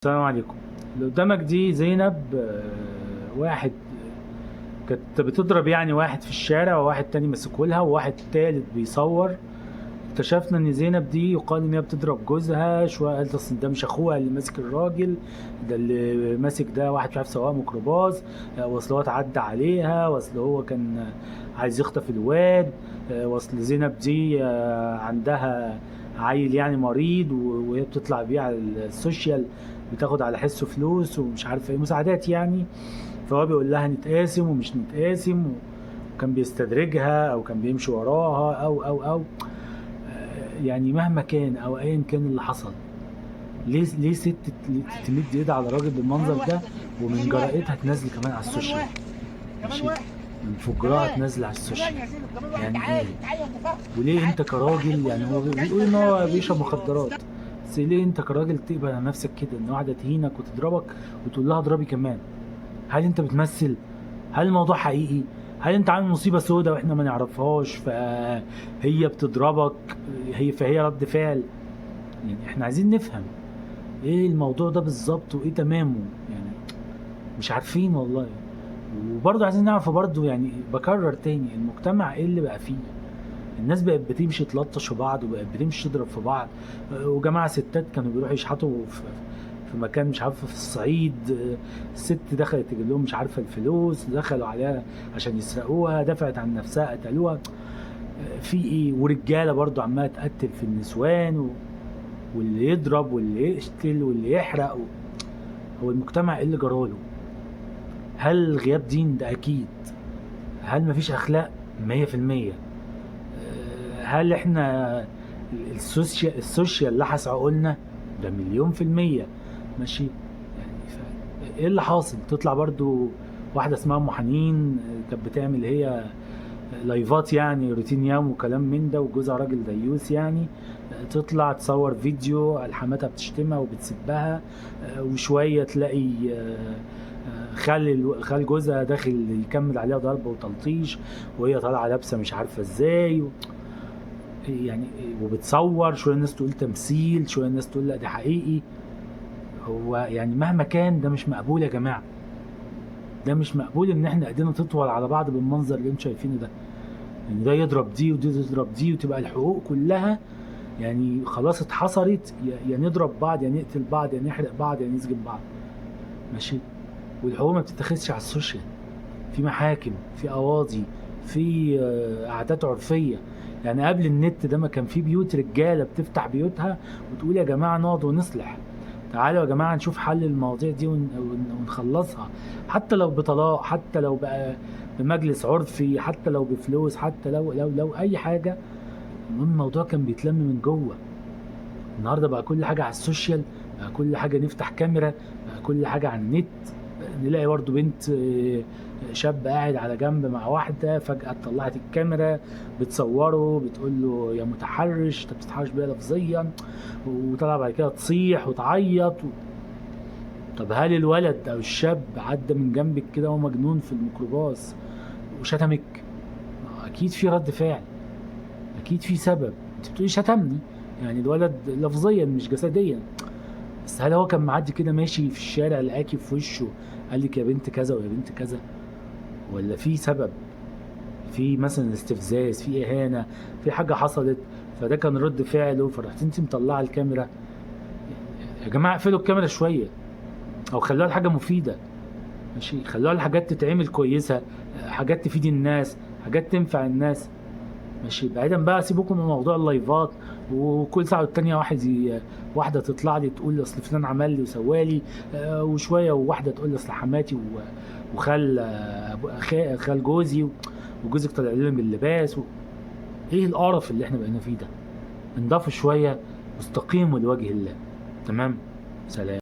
السلام عليكم. اللي قدامك دي زينب، واحد كانت بتضرب يعني واحد في الشارع، وواحد تاني مسكولها، وواحد تالت بيصور. اكتشفنا ان زينب دي يقال ان هي بتضرب جوزها. شويه قالت اصل ده مش اخوها اللي ماسك الراجل، ده اللي ماسك ده واحد مش عارف سواق ميكروباص، واصل هو اتعدى عليها، واصل هو كان عايز يخطف الواد، واصل زينب دي عندها عيل يعني مريض، وهي بتطلع بيه على السوشيال بتاخد على حسه فلوس ومش عارف ايه مساعدات يعني. فهو بيقول لها نتقاسم ومش نتقاسم، وكان بيستدرجها او كان بيمشي وراها او يعني مهما كان او ايا كان اللي حصل، ليه ست تمد ايدها على راجل بالمنظر ده، ومن جرأتها تنزل كمان على السوشيال؟ ماشي، من فجرها تنزل على السوشيال. يعني ايه؟ وليه انت كراجل، يعني هو بيقول ان هو بيشرب مخدرات، بس ليه انت كراجل تقبل على نفسك كده ان واحده تهينك وتضربك وتقول لها اضربي كمان؟ هل انت بتمثل؟ هل الموضوع حقيقي؟ هل انت عامل مصيبه سودة واحنا ما نعرفهاش فهي بتضربك؟ فهي رد فعل؟ يعني احنا عايزين نفهم ايه الموضوع ده بالظبط وايه تمامه، يعني مش عارفين والله. وبرضه عايزين نعرف برضه، يعني بكرر تاني، المجتمع ايه اللي بقى فيه؟ الناس بقت بتمشي تلطش في بعض، وبقت بتمشي تضرب في بعض. وجماعة ستات كانوا بيروحوا يشحتوا في مكان مش عارفه في الصعيد، الست دخلت تجيب لهم مش عارفه الفلوس، دخلوا عليها عشان يسرقوها، دفعت عن نفسها قتلوها. في ايه؟ ورجاله برضو عماله تقتل في النسوان واللي يضرب واللي يقتل واللي يحرق هو المجتمع ايه اللي جراله؟ هل غياب دين؟ ده اكيد. هل مفيش اخلاق؟ 100%. هل احنا السوشيال لحس عقولنا؟ ده 1,000,000%. ماشي. يعني ايه اللي حاصل؟ تطلع برضو واحدة اسمها ام حنين، كانت بتعمل هي لايفات يعني روتين يوم وكلام من ده، وجوزها راجل ديوس يعني، تطلع تصور فيديو حماتها بتشتمها وبتسبها، وشوية تلاقي خال جوزها داخل يكمل عليها ضرب وتلطيش، وهي طالعة لابسة مش عارفة ازاي يعني، وبتصور. شوية الناس تقول تمثيل، شوية الناس تقول لا ده حقيقي. هو يعني مهما كان ده مش مقبول يا جماعة. ده مش مقبول ان احنا ايدينا تطول على بعض بالمنظر اللي انتوا شايفينه ده، ان ده يضرب دي ودي تضرب دي، وتبقى الحقوق كلها يعني خلاص اتحصرت، يا نضرب بعض، يا نقتل بعض، يا نحرق بعض، يا نسجن بعض. ماشي. والحقوق ما بتتاخدش على السوشيال، في محاكم، في قواضي، في قعدات عرفيه. يعني قبل النت ده ما كان في بيوت رجاله بتفتح بيوتها وتقول يا جماعه نقعد ونصلح، تعالوا يا جماعه نشوف حل المواضيع دي ونخلصها، حتى لو بطلاق، حتى لو بقى بمجلس عرفي، حتى لو بفلوس، حتى لو اي حاجه. المهم الموضوع كان بيتلم من جوه. النهارده بقى كل حاجه على السوشيال، بقى كل حاجه نفتح كاميرا، بقى كل حاجه على النت. نلاقي برضه بنت، شاب قاعد على جنب مع واحده، فجاه طلعت الكاميرا بتصوره، بتقول له يا متحرش، انت بتتحرش بيها لفظيا، وطلع بعد كده تصيح وتعيط طب هل الولد او الشاب عدى من جنبك كده وهو مجنون في الميكروباص وشتمك؟ اكيد في رد فعل، اكيد في سبب. انت بتقولي شتمني، يعني الولد لفظيا مش جسديا، بس هل هو كان معدي كده ماشي في الشارع لقاكي في وشه قال لك يا بنت كذا ويا بنت كذا؟ ولا في سبب؟ في مثلا استفزاز، في اهانه، في حاجه حصلت، فده كان رد فعله، فرحت انت مطلعه الكاميرا؟ يا جماعه اقفلوا الكاميرا شويه، او خلوها لحاجه مفيده. ماشي، خلوها لحاجات تتعمل كويسه، حاجات تفيد الناس، حاجات تنفع الناس. ماشي، بعيدا بقى، سيبوكم من موضوع اللايفات، وكل ساعه والتانيه واحده تطلع لي تقول اصل فلان عمل لي وسوالي، وشويه وواحده تقول لي اصل حماتي وخال خال جوزي، وجوزك طلع لنا باللباس ايه القرف اللي احنا بقينا فيه ده؟ انضفوا شويه واستقيموا لوجه الله. تمام. سلام.